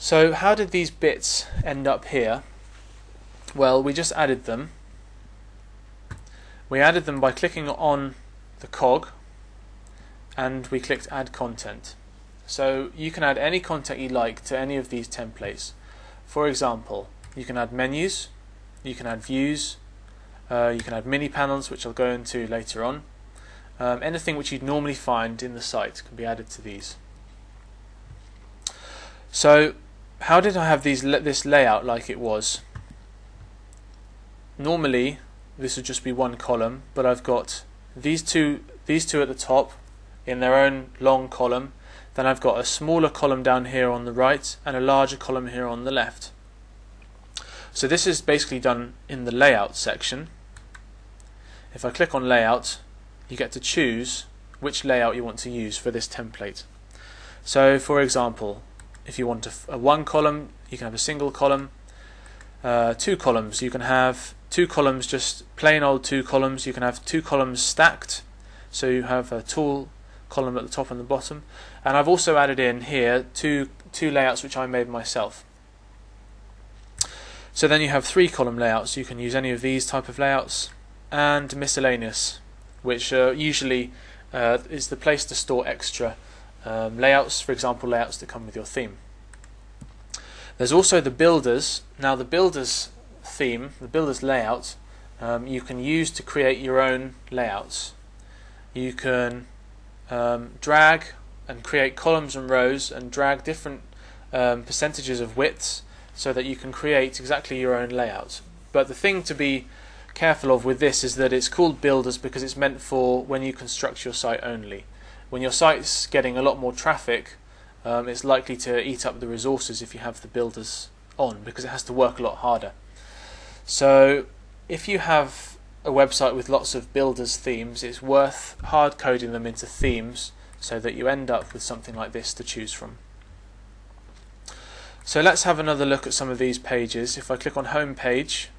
So how did these bits end up here? Well, we just added them. We added them by clicking on the cog and we clicked add content. So you can add any content you like to any of these templates. For example, you can add menus, you can add views, you can add mini panels, which I'll go into later on. Anything which you'd normally find in the site can be added to these. So how did I have this layout like it was? Normally this would just be one column, but I've got these two at the top in their own long column. Then I've got a smaller column down here on the right and a larger column here on the left. So this is basically done in the layout section. If I click on layout, you get to choose which layout you want to use for this template. So for example, if you want a one column, you can have a single column. Two columns, you can have two columns, just plain old two columns. You can have two columns stacked, so you have a tall column at the top and the bottom. And I've also added in here two layouts which I made myself. So then you have three column layouts. You can use any of these type of layouts, and miscellaneous, which usually is the place to store extra layouts, for example layouts that come with your theme. There's also the builders. Now the builders theme, the builders layout, you can use to create your own layouts. You can drag and create columns and rows and drag different percentages of widths so that you can create exactly your own layout. But the thing to be careful of with this is that it's called builders because it's meant for when you construct your site only. When your site's getting a lot more traffic, it's likely to eat up the resources if you have the builders on, because it has to work a lot harder. So if you have a website with lots of builders themes, it's worth hard coding them into themes so that you end up with something like this to choose from. So let's have another look at some of these pages. If I click on home page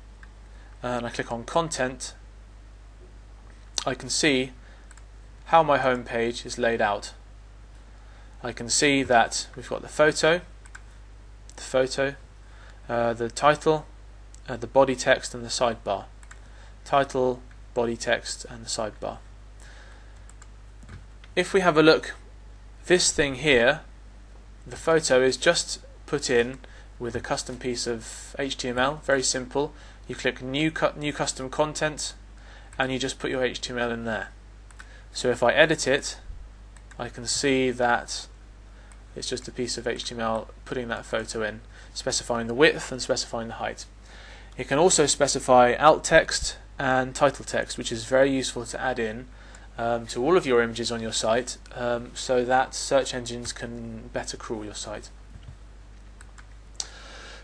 and I click on content, I can see how my home page is laid out. I can see that we've got the photo, the title, the body text and the sidebar. Title, body text and the sidebar. If we have a look, this thing here, the photo is just put in with a custom piece of HTML, very simple. You click new custom content and you just put your HTML in there. So if I edit it, I can see that it's just a piece of HTML putting that photo in, specifying the width and specifying the height. It can also specify alt text and title text, which is very useful to add in to all of your images on your site, so that search engines can better crawl your site.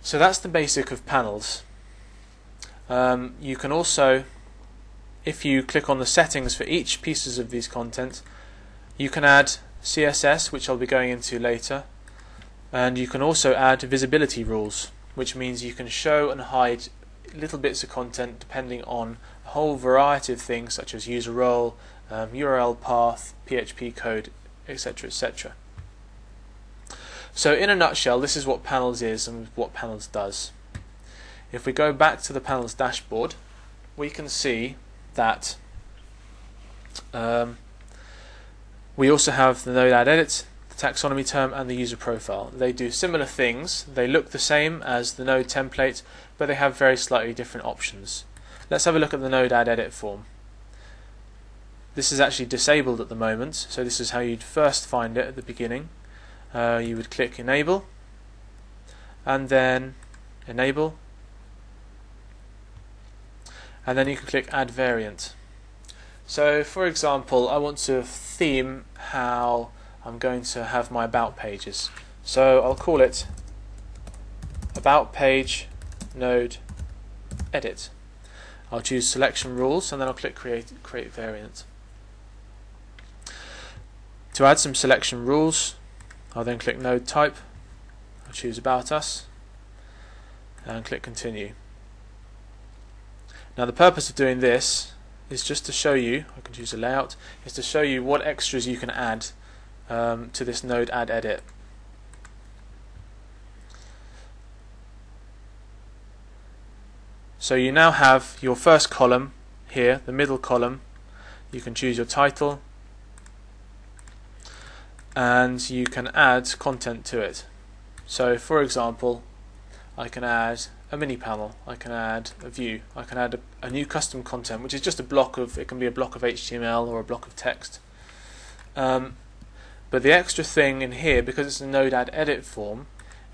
So that's the basic of panels. You can also, if you click on the settings for each pieces of these content, you can add CSS, which I'll be going into later, and you can also add visibility rules, which means you can show and hide little bits of content depending on a whole variety of things such as user role, URL path, PHP code, etc., etc. So in a nutshell, this is what panels is and what panels does. If we go back to the panels dashboard, we can see that we also have the node add edit, the taxonomy term and the user profile. They do similar things. They look the same as the node template, but they have very slightly different options. Let's have a look at the node add edit form. This is actually disabled at the moment, so this is how you'd first find it at the beginning. You would click enable and then enable, and then you can click add variant. So for example, I want to theme how I'm going to have my about pages. So I'll call it about page node edit. I'll choose selection rules and then I'll click create variant. To add some selection rules, I'll then click node type, I'll choose about us and click continue. Now the purpose of doing this is just to show you, I can choose a layout, is to show you what extras you can add to this node add edit. So you now have your first column here, the middle column. You can choose your title and you can add content to it. So for example, I can add a mini panel, I can add a view, I can add a new custom content, which is just a block of, it can be a block of HTML or a block of text. But the extra thing in here, because it's a node add edit form,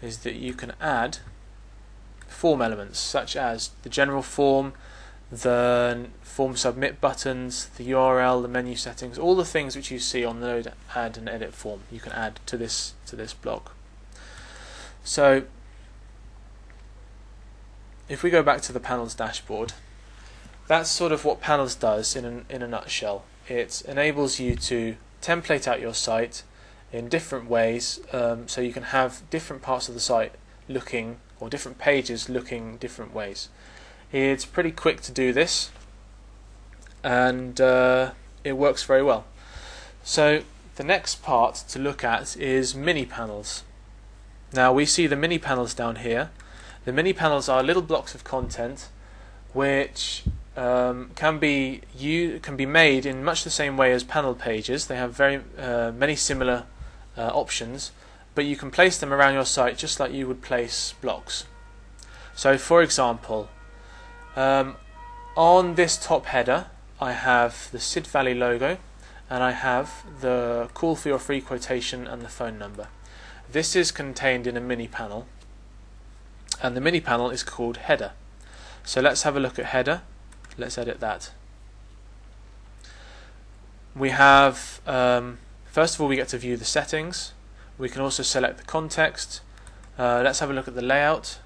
is that you can add form elements such as the general form, the form submit buttons, the URL, the menu settings, all the things which you see on the node add and edit form you can add to this block. So if we go back to the panels dashboard, that's sort of what panels does in a nutshell. It enables you to template out your site in different ways, so you can have different parts of the site looking, or different pages looking different ways. It's pretty quick to do this, and it works very well. So the next part to look at is mini panels. Now we see the mini panels down here. The mini panels are little blocks of content which can be made in much the same way as panel pages. They have very many similar options, but you can place them around your site just like you would place blocks. So for example, on this top header I have the Sid Valley logo, and I have the call for your free quotation and the phone number. This is contained in a mini panel, and the mini panel is called header. So let's have a look at header. Let's edit that. We have, first of all, we get to view the settings. We can also select the context. Let's have a look at the layout.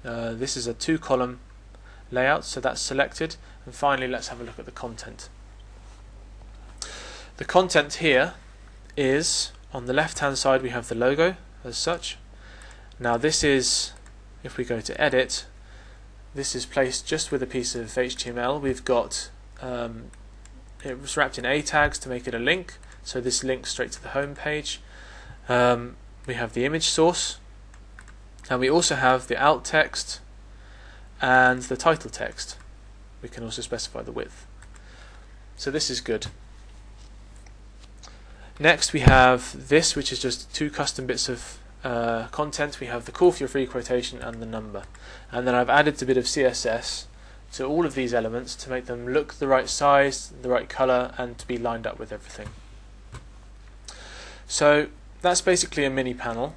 This is a 2-column layout, so that's selected. And finally, let's have a look at the content. The content here is, on the left hand side we have the logo as such. Now this is, if we go to edit, this is placed just with a piece of HTML. We've got it was wrapped in A tags to make it a link, so this links straight to the home page. We have the image source, and we also have the alt text and the title text. We can also specify the width. So this is good. Next we have this, which is just 2 custom bits of content. We have the call for your free quotation and the number, and then I've added a bit of CSS to all of these elements to make them look the right size, the right color, and to be lined up with everything. So that's basically a mini panel.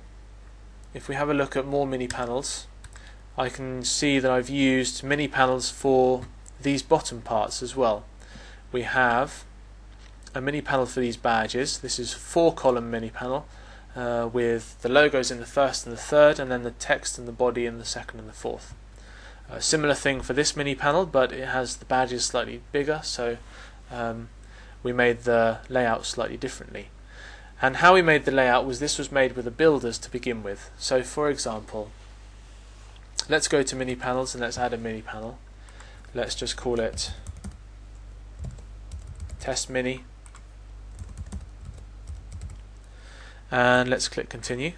If we have a look at more mini panels, I can see that I've used mini panels for these bottom parts as well. We have a mini panel for these badges. This is a 4-column mini panel with the logos in the first and the third, and then the text and the body in the second and the fourth. A similar thing for this mini panel, but it has the badges slightly bigger, so we made the layout slightly differently. And how we made the layout was, this was made with the builders to begin with. So for example, let's go to mini panels and let's add a mini panel. Let's just call it test mini, and let's click continue.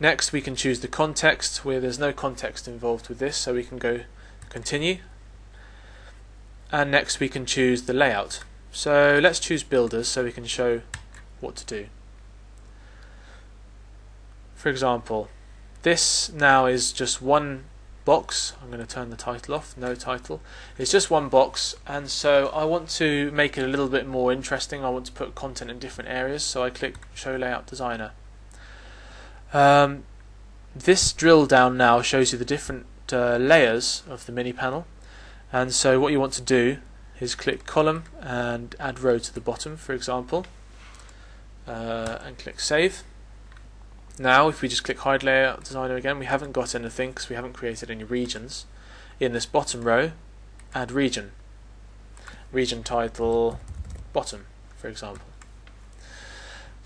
Next we can choose the context, where there's no context involved with this, so we can go continue. And next we can choose the layout. So let's choose builders so we can show what to do. For example, this now is just one box. I'm going to turn the title off, no title. It's just one box, and so I want to make it a little bit more interesting. I want to put content in different areas, so I click show layout designer. This drill down now shows you the different layers of the mini panel, and so what you want to do is click column and add row to the bottom, for example, and click save. Now if we just click hide layout designer again, we haven't got anything because we haven't created any regions. In this bottom row, add region, region title bottom, for example.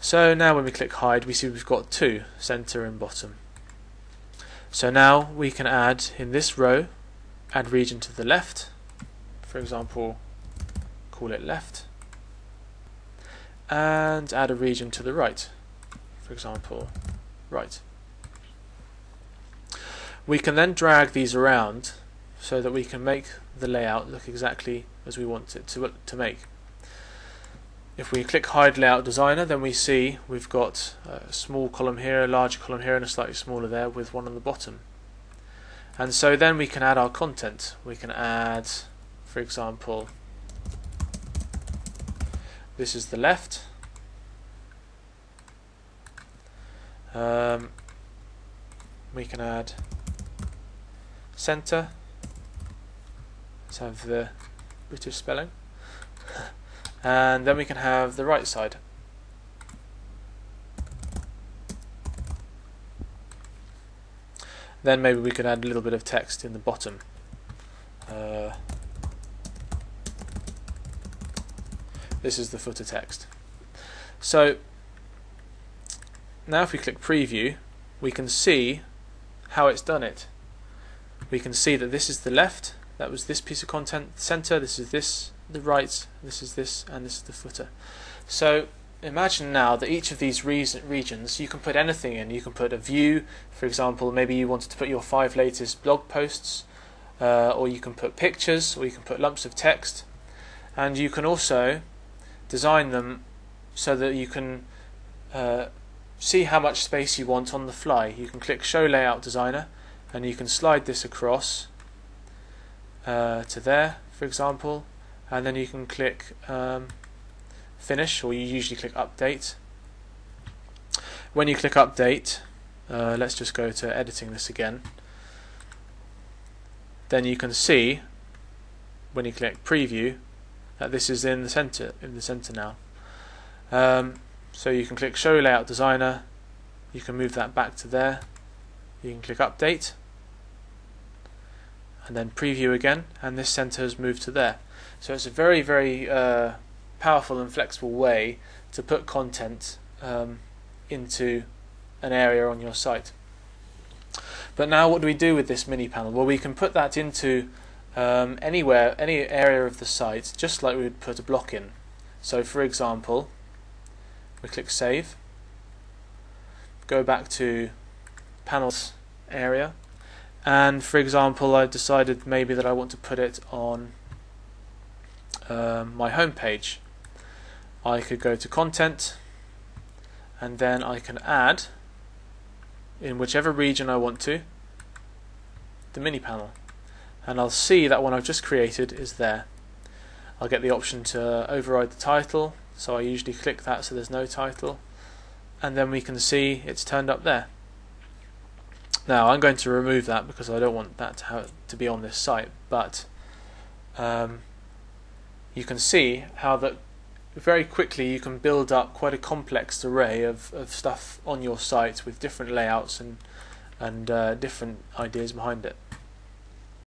So now when we click hide, we see we've got 2, center and bottom. So now we can add, in this row, add region to the left, for example, call it left, and add a region to the right, for example, right. We can then drag these around so that we can make the layout look exactly as we want it to make. If we click Hide Layout Designer, then we see we've got a small column here, a larger column here, and a slightly smaller there with one on the bottom. And so then we can add our content. We can add, for example, this is the left. We can add center. Let's have the British spelling. And then we can have the right side. Then maybe we could add a little bit of text in the bottom. This is the footer text. So now if we click preview, we can see how it's done it. We can see that this is the left, that was this piece of content, center, this is this, the right, this is this, and this is the footer. So imagine now that each of these regions you can put anything in. You can put a view, for example, maybe you wanted to put your 5 latest blog posts, or you can put pictures, or you can put lumps of text, and you can also design them so that you can see how much space you want on the fly. You can click Show Layout Designer and you can slide this across to there, for example, and then you can click Finish, or you usually click Update. When you click Update, let's just go to editing this again, then you can see when you click Preview that this is in the center now. So you can click Show Layout Designer, you can move that back to there, you can click Update, and then Preview again, and this center has moved to there. So it's a very, very powerful and flexible way to put content into an area on your site. But now what do we do with this mini panel? Well, we can put that into anywhere, any area of the site, just like we would put a block in. So for example, we click Save, go back to Panels area, and for example I decided maybe that I want to put it on my home page. I could go to Content, and then I can add, in whichever region I want to, the mini panel, and I'll see that one I've just created is there. I'll get the option to override the title, so I usually click that so there's no title, and then we can see it's turned up there. Now I'm going to remove that because I don't want that to be on this site, but you can see how that very quickly you can build up quite a complex array of stuff on your site with different layouts and different ideas behind it.